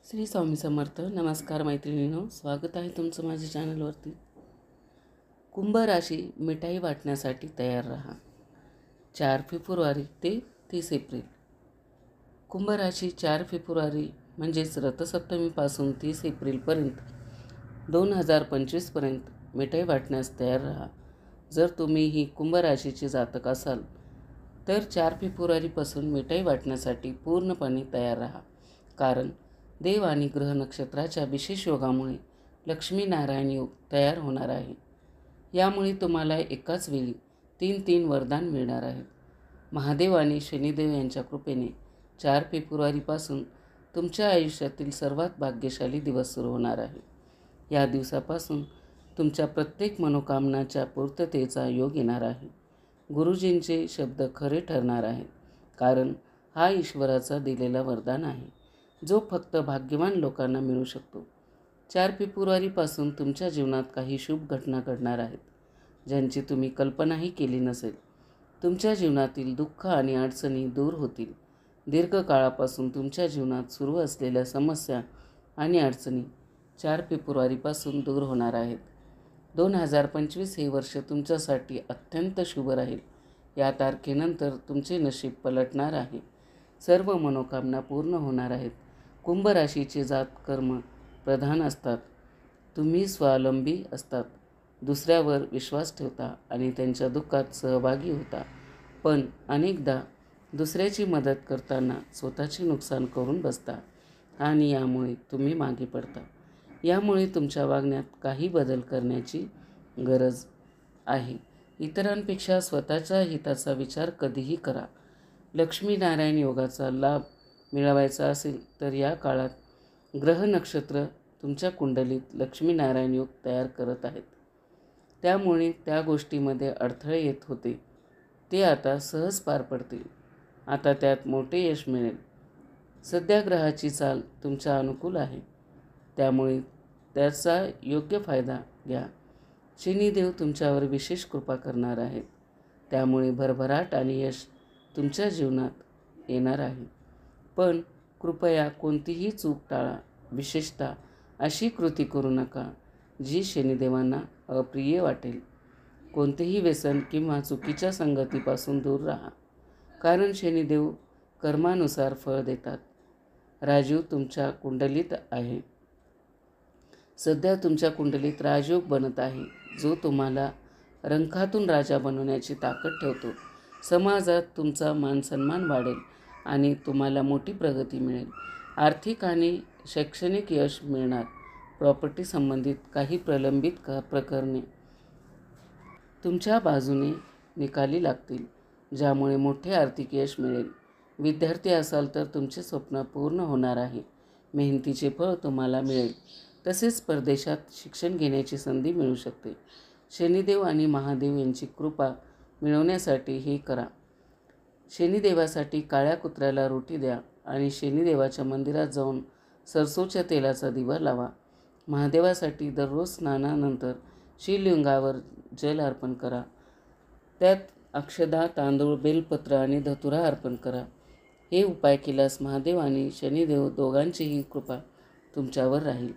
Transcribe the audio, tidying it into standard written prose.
श्री स्वामी समर्थ. नमस्कार मैत्रिणींनो, स्वागत आहे तुमचं माझ्या चॅनलवरती. कुंभ राशी मिठाई वाटण्यासाठी तयार राहा. 4 फेब्रुवारी ते 30 एप्रिल. कुंभ राशी 4 फेब्रुवारी म्हणजेच रथसप्तमीपासून 30 एप्रिलपर्यंत 2025पर्यंत मिठाई वाटण्यास तयार राहा. जर तुम्ही ही कुंभ राशीचे जातक असाल तर 4 फेब्रुवारीपासून मिठाई वाटण्यासाठी पूर्णपणे तयार राहा. कारण देव आणि ग्रह नक्षत्राच्या विशेष योगामुळे लक्ष्मीनारायण योग तयार होणार आहे. यामुळे तुम्हाला एकाच वेळी 3 वरदान मिळणार आहेत. महादेव आणि शनिदेव यांच्या कृपेने 4 फेब्रुवारीपासून तुमच्या आयुष्यातील सर्वात भाग्यशाली दिवस सुरू होणार आहे. या दिवसापासून तुमच्या प्रत्येक मनोकामनाच्या पूर्ततेचा योग येणार आहे. गुरुजींचे शब्द खरे ठरणार आहेत, कारण हा ईश्वराचा दिलेला वरदान आहे, जो फक्त भाग्यवान लोकांना मिळू शकतो. 4 फेब्रुवारीपासून तुमच्या जीवनात काही शुभ घटना घडणार आहेत, ज्यांची तुम्ही कल्पनाही केली नसेल. तुमच्या जीवनातील दुःख आणि अडचणी दूर होतील. दीर्घकाळापासून तुमच्या जीवनात सुरू असलेल्या समस्या आणि अडचणी 4 फेब्रुवारीपासून दूर होणार आहेत. 2025 हे वर्ष तुमच्यासाठी अत्यंत शुभ राहील. या तारखेनंतर तुमचे नशीब पलटणार आहे. सर्व मनोकामना पूर्ण होणार आहेत. कुंभ राशीचे जात कर्म प्रधान असतात. तुम्ही स्वावलंबी असतात, दुसऱ्यावर विश्वास ठेवता आणि त्यांच्या दुःखात सहभागी होता. पण अनेकदा दुसऱ्याची मदत करताना स्वतःचे नुकसान करून बसता आणि यामुळे तुम्ही मागे पडता. यामुळे तुमच्या वागण्यात काही बदल करण्याची गरज आहे. इतरांपेक्षा स्वतःच्या हिताचा विचार कधीही करा. लक्ष्मीनारायण योगाचा लाभ मिळवायचा असेल तर या काळात ग्रह नक्षत्र तुमच्या कुंडलीत लक्ष्मीनारायण योग तयार करत आहेत. त्यामुळे त्या गोष्टीमध्ये अडथळे येत होते ते आता सहज पार पडतील. आता त्यात मोठे यश मिळेल. सध्या ग्रहाची चाल तुमच्या अनुकूल आहे, त्यामुळे त्याचा योग्य फायदा घ्या. शनिदेव तुमच्यावर विशेष कृपा करणार आहेत, त्यामुळे भरभराट आणि यश तुमच्या जीवनात येणार आहे. पण कृपया कोणतीही चूक टाळा. विशेषतः अशी कृती करू नका जी शनिदेवांना अप्रिय वाटेल. कोणतेही व्यसन किंवा चुकीच्या संगतीपासून दूर राहा, कारण शनिदेव कर्मानुसार फळ देतात. राजयोग तुमच्या कुंडलीत आहे. सध्या तुमच्या कुंडलीत राजयोग बनत आहे, जो तुम्हाला रंकातून राजा बनवण्याची ताकद ठेवतो. समाजात तुमचा मानसन्मान वाढेल आणि तुम्हाला मोठी प्रगती मिळेल. आर्थिक आणि शैक्षणिक यश मिळणार. प्रॉपर्टी संबंधित काही प्रलंबित प्रकरणे तुमच्या बाजूने निकाली लागतील, ज्यामुळे मोठे आर्थिक यश मिळेल. विद्यार्थी असाल तर तुमचे स्वप्न पूर्ण होणार आहे. मेहनतीचे फळ तुम्हाला मिळेल. तसेच परदेशात शिक्षण घेण्याची संधी मिळू शकते. शनिदेव आणि महादेव यांची कृपा मिळवण्यासाठी हे करा. शनिदेवासाठी काळ्या कुत्र्याला रोटी द्या आणि शनिदेवाच्या मंदिरात जाऊन सरसोच्या तेलाचा दिवा लावा. महादेवासाठी दररोज स्नानानंतर शिवलिंगावर जल अर्पण करा. त्यात अक्षदा, तांदूळ, बेलपत्र आणि धतुरा अर्पण करा. हे उपाय केल्यास महादेव आणि शनिदेव दोघांचीही कृपा तुमच्यावर राहील.